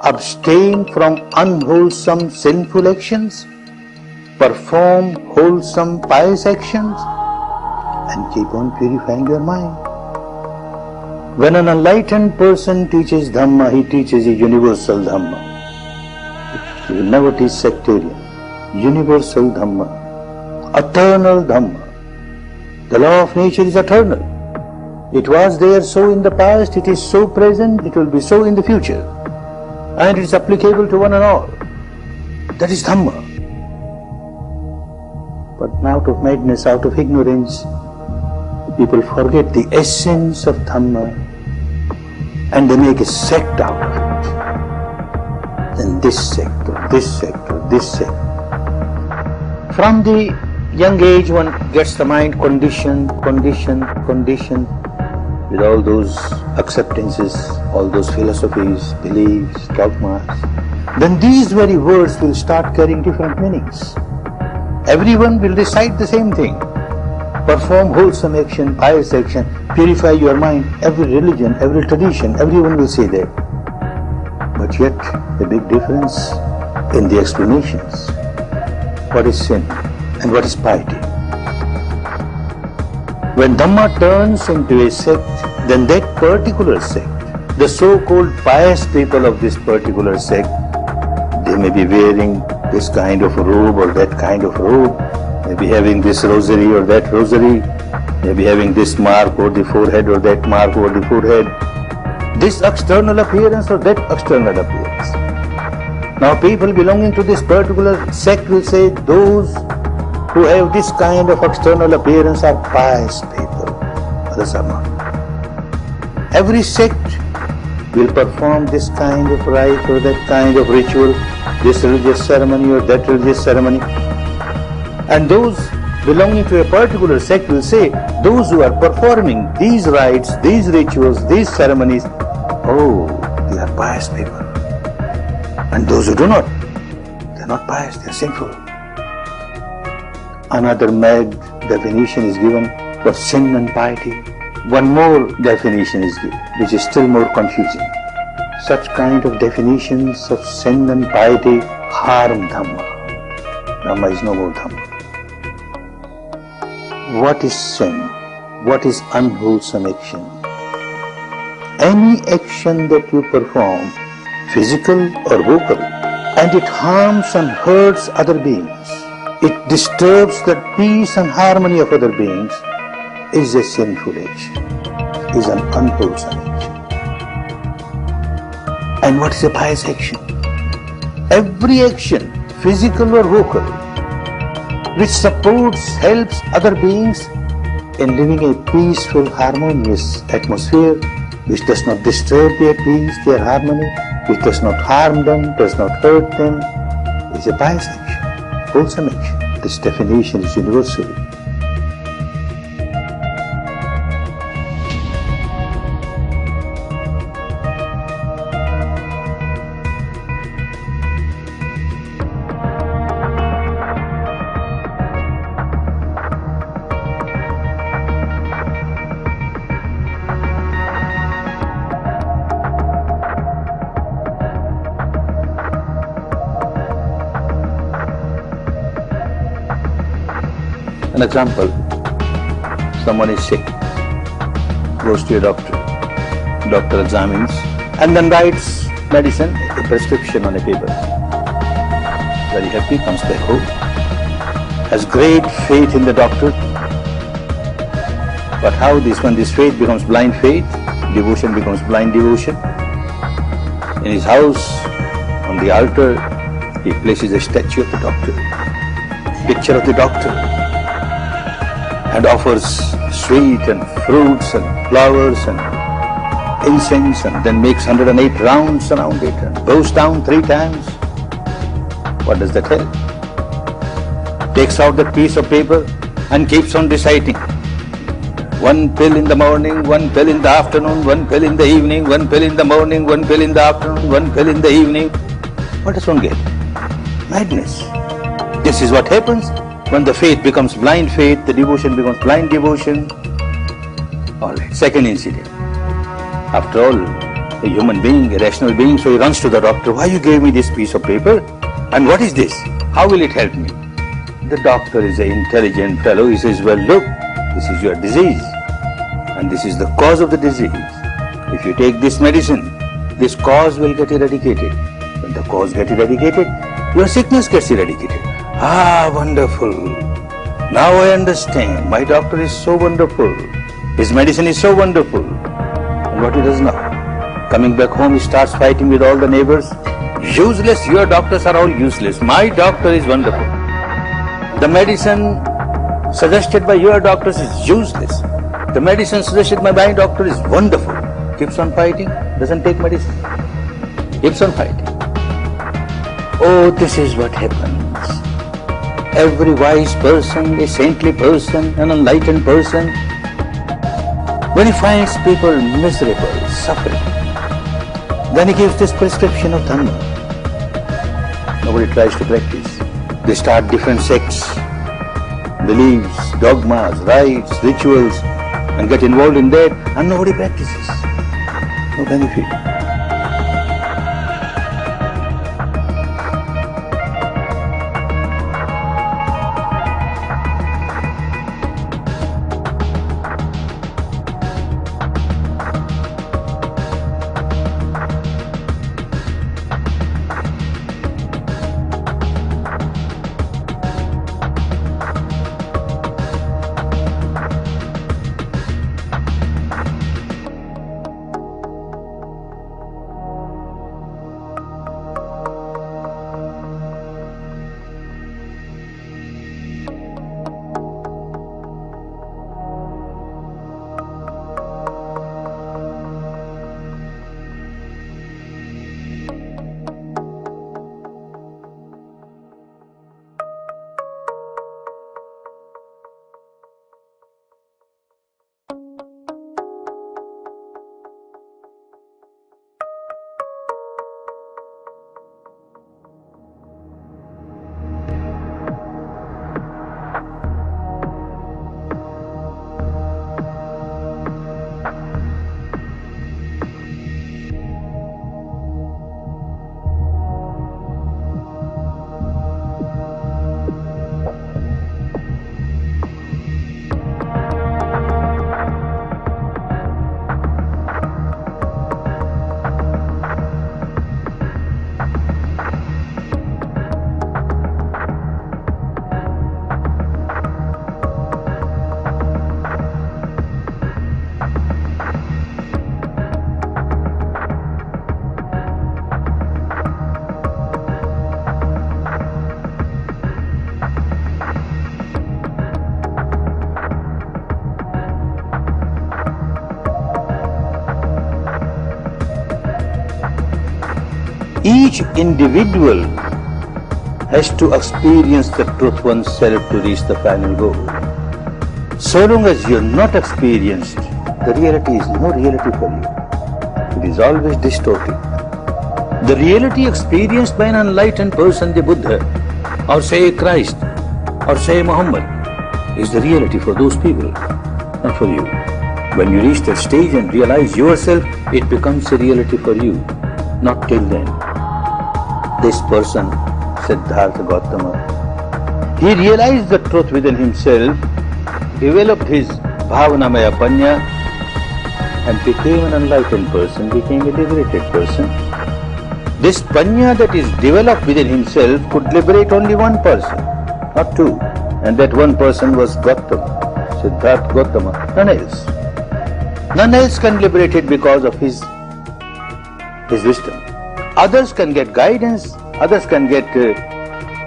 abstain from unwholesome sinful actions, perform wholesome pious actions, and keep on purifying your mind. When an enlightened person teaches Dhamma, he teaches a universal Dhamma. He will never teach sectarian. Universal Dhamma, eternal Dhamma. The law of nature is eternal. It was there so in the past, it is so present, it will be so in the future. And it is applicable to one and all. That is Dhamma. But out of madness, out of ignorance, people forget the essence of Dhamma and they make a sect out of it. Then this sect, or this sect, or this sect. From the young age one gets the mind conditioned with all those acceptances, all those philosophies, beliefs, dogmas. Then these very words will start carrying different meanings. Everyone will recite the same thing. Perform wholesome action, pious action, purify your mind. Every religion, every tradition, everyone will say that. But yet, the big difference in the explanations. What is sin and what is piety? When Dhamma turns into a sect, then that particular sect, the so-called pious people of this particular sect, they may be wearing this kind of robe or that kind of robe, may be having this rosary or that rosary, may be having this mark or the forehead or that mark or the forehead, this external appearance or that external appearance. Now people belonging to this particular sect will say those who have this kind of external appearance are pious people, others are not. Every sect will perform this kind of rite or that kind of ritual, this religious ceremony or that religious ceremony. And those belonging to a particular sect will say, those who are performing these rites, these rituals, these ceremonies, oh, they are pious people. And those who do not, they are not pious, they are sinful. Another mad definition is given for sin and piety. One more definition is given, which is still more confusing. Such kind of definitions of sin and piety harm Dhamma. Dhamma is no more Dhamma. What is sin? What is unwholesome action? Any action that you perform, physical or vocal, and it harms and hurts other beings, it disturbs the peace and harmony of other beings, is a sinful action, is an unwholesome action. And what is a pious action? Every action, physical or vocal, which supports, helps other beings in living a peaceful, harmonious atmosphere, which does not disturb their peace, their harmony, which does not harm them, does not hurt them, is a pious action, wholesome action. This definition is universal. An example, someone is sick, goes to a doctor examines and then writes medicine, a prescription on a paper. Very happy, comes back home, has great faith in the doctor. But how when this faith becomes blind faith, devotion becomes blind devotion. In his house, on the altar, he places a statue of the doctor, picture of the doctor, and offers sweet and fruits and flowers and incense, and then makes 108 rounds around it and goes down 3 times. What does that help? Takes out that piece of paper and keeps on reciting. 1 pill in the morning, 1 pill in the afternoon, 1 pill in the evening, 1 pill in the morning, 1 pill in the afternoon, 1 pill in the evening. What does one get? Madness. This is what happens when the faith becomes blind faith, the devotion becomes blind devotion. Alright, second incident. After all, a human being, a rational being, so he runs to the doctor. Why you gave me this piece of paper? And what is this? How will it help me? The doctor is an intelligent fellow. He says, well, look, this is your disease. And this is the cause of the disease. If you take this medicine, this cause will get eradicated. When the cause gets eradicated, your sickness gets eradicated. Ah, wonderful. Now I understand. My doctor is so wonderful. His medicine is so wonderful. And what he does now? Coming back home, he starts fighting with all the neighbors. Useless, your doctors are all useless. My doctor is wonderful. The medicine suggested by your doctors is useless. The medicine suggested by my doctor is wonderful. Keeps on fighting, doesn't take medicine. Keeps on fighting. Oh, this is what happens. Every wise person, a saintly person, an enlightened person, when he finds people miserable, suffering, then he gives this prescription of Dharma. Nobody tries to practice. They start different sects, beliefs, dogmas, rites, rituals, and get involved in that, and nobody practices. No benefit. Each individual has to experience the truth oneself to reach the final goal. So long as you are not experienced, the reality is no reality for you. It is always distorted. The reality experienced by an enlightened person, the Buddha, or say Christ, or say Muhammad, is the reality for those people, not for you. When you reach that stage and realize yourself, it becomes a reality for you, not till then. This person, Siddhartha Gautama, he realized the truth within himself, developed his dhamma-vinaya panya, and became an enlightened person, became a liberated person. This panya that is developed within himself could liberate only one person, not two. And that one person was Gautama, Siddhartha Gautama, none else. None else can liberate it because of his wisdom. Others can get guidance, others can get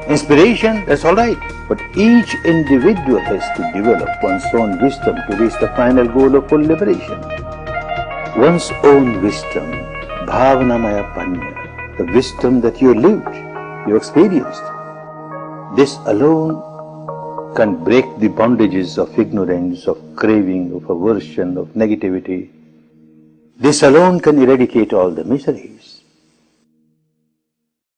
inspiration, that's all right. But each individual has to develop one's own wisdom to reach the final goal of full liberation. One's own wisdom, dhamma-vinaya panya, the wisdom that you lived, you experienced. This alone can break the bondages of ignorance, of craving, of aversion, of negativity. This alone can eradicate all the misery.